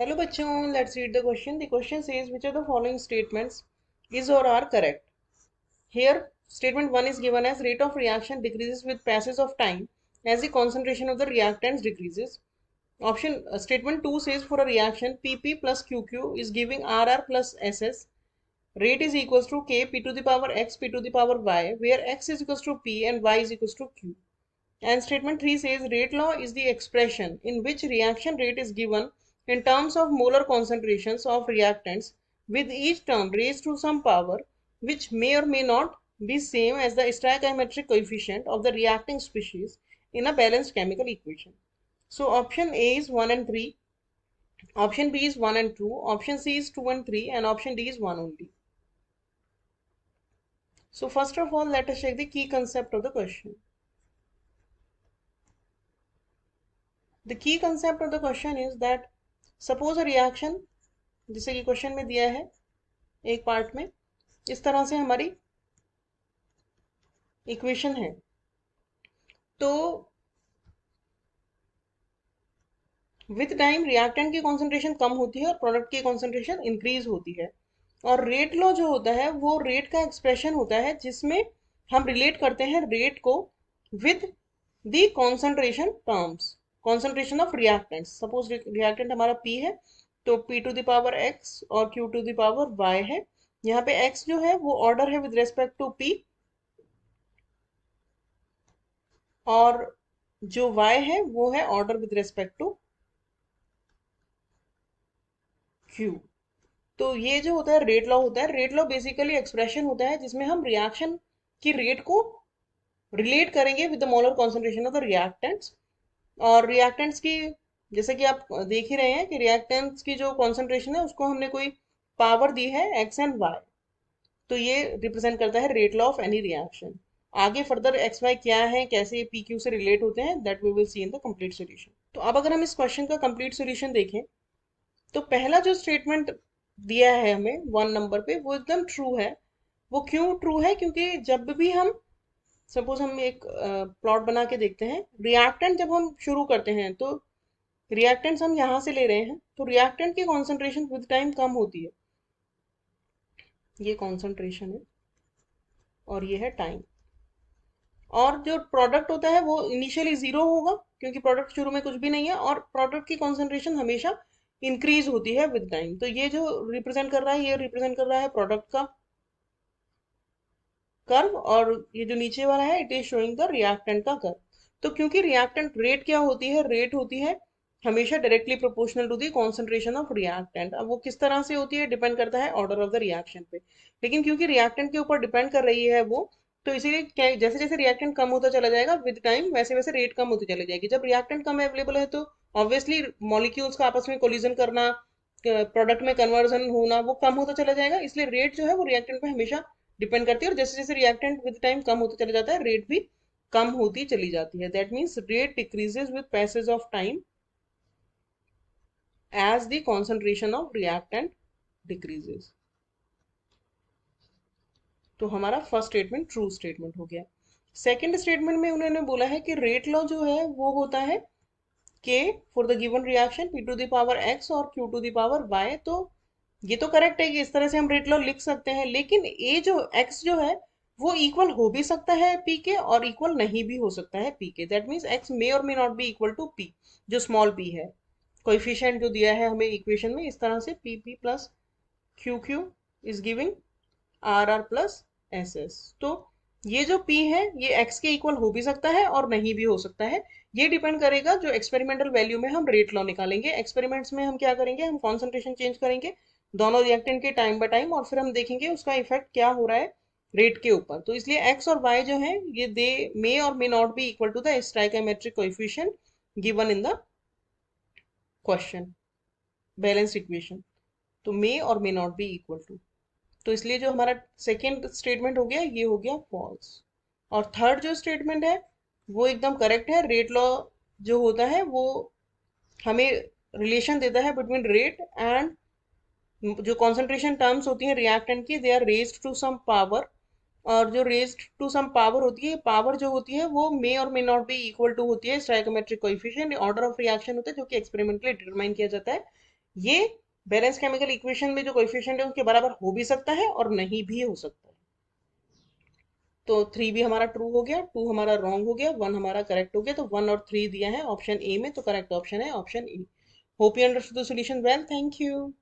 Hello bachon, let's read the question. The question says which of the following statements is or are correct? Here, statement 1 is given as rate of reaction decreases with passage of time as the concentration of the reactants decreases. Statement 2 says for a reaction PP plus QQ is giving RR plus SS. Rate is equals to K P to the power X P to the power Y, where X is equals to P and Y is equals to Q. And statement 3 says rate law is the expression in which reaction rate is given in terms of molar concentrations of reactants with each term raised to some power which may or may not be same as the stoichiometric coefficient of the reacting species in a balanced chemical equation. So option A is 1 and 3, option B is 1 and 2, option C is 2 and 3 and option D is 1 only. So first of all, let us check the key concept of the question. The key concept of the question is that suppose a reaction, जैसे कि question में दिया है एक part में, इस तरह से हमारी इक्वेशन है, तो विथ टाइम रिएक्टेंट की कॉन्सेंट्रेशन कम होती है और प्रोडक्ट की कॉन्सेंट्रेशन इंक्रीज होती है। और रेट लॉ जो होता है वो रेट का एक्सप्रेशन होता है जिसमें हम रिलेट करते हैं रेट को with the concentration terms, concentration of reactants. Suppose reactant हमारा पी है, तो P to the power x और Q to the power y है। यहाँ पे एक्स जो है वो ऑर्डर है विद रेस्पेक्ट टू पी, और जो y है वो है order with respect to q। तो ये जो होता है रेट लॉ होता है। रेट लॉ बेसिकली एक्सप्रेशन होता है जिसमें हम रिएक्शन की रेट को रिलेट करेंगे with the molar concentration of the reactants. और रिएक्टेंट्स की, जैसे कि आप देख ही रहे हैं कि रिएक्टेंट्स की जो कॉन्सेंट्रेशन है उसको हमने कोई पावर दी है एक्स एंड वाई, तो ये रिप्रेजेंट करता है rate law of any reaction. आगे फर्दर एक्स वाई क्या है, कैसे पी क्यू से रिलेट होते हैं, that we will see in the complete solution. तो अब अगर हम इस क्वेश्चन का कंप्लीट सॉल्यूशन देखें, तो पहला जो स्टेटमेंट दिया है हमें 1 नंबर पे वो एकदम ट्रू है। वो क्यों ट्रू है? क्योंकि जब भी हम, सपोज हम एक प्लॉट बना के देखते हैं, रिएक्टेंट जब हम शुरू करते हैं तो रिएक्टेंट्स हम यहाँ से ले रहे हैं, तो रिएक्टेंट की कॉन्सेंट्रेशन विद टाइम कम होती है। ये कॉन्सेंट्रेशन है और ये है टाइम। और जो प्रोडक्ट होता है वो इनिशियली जीरो होगा क्योंकि प्रोडक्ट शुरू में कुछ भी नहीं है, और प्रोडक्ट की कॉन्सेंट्रेशन हमेशा इंक्रीज होती है विद टाइम। तो ये जो रिप्रेजेंट कर रहा है, ये रिप्रेजेंट कर रहा है प्रोडक्ट का कर्व, और ये जो नीचे वाला है it is showing the reactant का कर्व। तो क्योंकि रिएक्टेंट रेट क्या होती है, रेट होती है हमेशा directly proportional to the concentration of reactant. अब वो किस तरह से होती है डिपेंड करता है ऑर्डर ऑफ द रिएक्शन पे, लेकिन क्योंकि रिएक्टेंट के ऊपर डिपेंड कर रही है वो, तो इसीलिए जैसे जैसे रिएक्टेंट कम होता चला जाएगा विद टाइम, वैसे वैसे रेट कम होती चली जाएगी। जब रिएक्टेंट कम अवेलेबल है तो ऑब्वियसली मॉलिक्यूल्स का आपस में कोलिजन करना, प्रोडक्ट में कन्वर्जन होना वो कम होता चला जाएगा। इसलिए रेट जो है वो रिएक्टेंट पे हमेशा डिपेंड करती है, और जैसे जैसे रिएक्टेंट विद टाइम कम होता चला जाता है रेट भी कम होती चली जाती है। That means rate decreases with passage of time as the concentration of reactant decreases। तो हमारा फर्स्ट स्टेटमेंट ट्रू स्टेटमेंट हो गया। सेकंड स्टेटमेंट में उन्होंने बोला है कि रेट लॉ जो है वो होता है k for the given reaction p to the power x और q to the power y। तो ये तो करेक्ट है कि इस तरह से हम रेट लॉ लिख सकते हैं, लेकिन ये जो x जो है वो इक्वल हो भी सकता है p के और इक्वल नहीं भी हो सकता है p के। दैट मीन्स x मे और may not be equal to p, जो स्मॉल p है। कोएफिशिएंट जो दिया है हमें इक्वेशन में इस तरह से P P plus Q Q is giving R R plus S S. तो ये जो p है ये x के इक्वल हो भी सकता है और नहीं भी हो सकता है। ये डिपेंड करेगा जो एक्सपेरिमेंटल वैल्यू में हम रेट लॉ निकालेंगे। एक्सपेरिमेंट्स में हम क्या करेंगे, हम कॉन्सेंट्रेशन चेंज करेंगे दोनों रिएक्टेंट के टाइम बाय टाइम, और फिर हम देखेंगे उसका इफेक्ट क्या हो रहा है रेट के ऊपर। तो इसलिए x और y जो है ये दे मे और may not be equal to the stoichiometric coefficient given in the question, balance equation. तो मे और may not be equal to, तो इसलिए जो हमारा सेकेंड स्टेटमेंट हो गया ये हो गया फॉल्स। और थर्ड जो स्टेटमेंट है वो एकदम करेक्ट है। रेट लॉ जो होता है वो हमें रिलेशन देता है बिटवीन रेट एंड जो कॉन्सेंट्रेशन टर्म्स होती हैं रिएक्टेंट की, they are raised to some power. और जो रेज्ड टू सम पावर होती है, पावर जो होती है वो मे और may not be equal to होती है stoichiometric coefficient, order of reaction होता है जो कि एक्सपेरिमेंटली डिटरमाइन किया जाता है ये बैलेंस केमिकल इक्वेशन में जो कोएफिशिएंट है उसके बराबर हो भी सकता है और नहीं भी हो सकता है। तो 3 भी हमारा ट्रू हो गया, 2 हमारा रॉन्ग हो गया, 1 हमारा करेक्ट हो गया। तो 1 और 3 दिया है ऑप्शन ए में, तो करेक्ट ऑप्शन है option A. Hope you understood the solution well, thank you.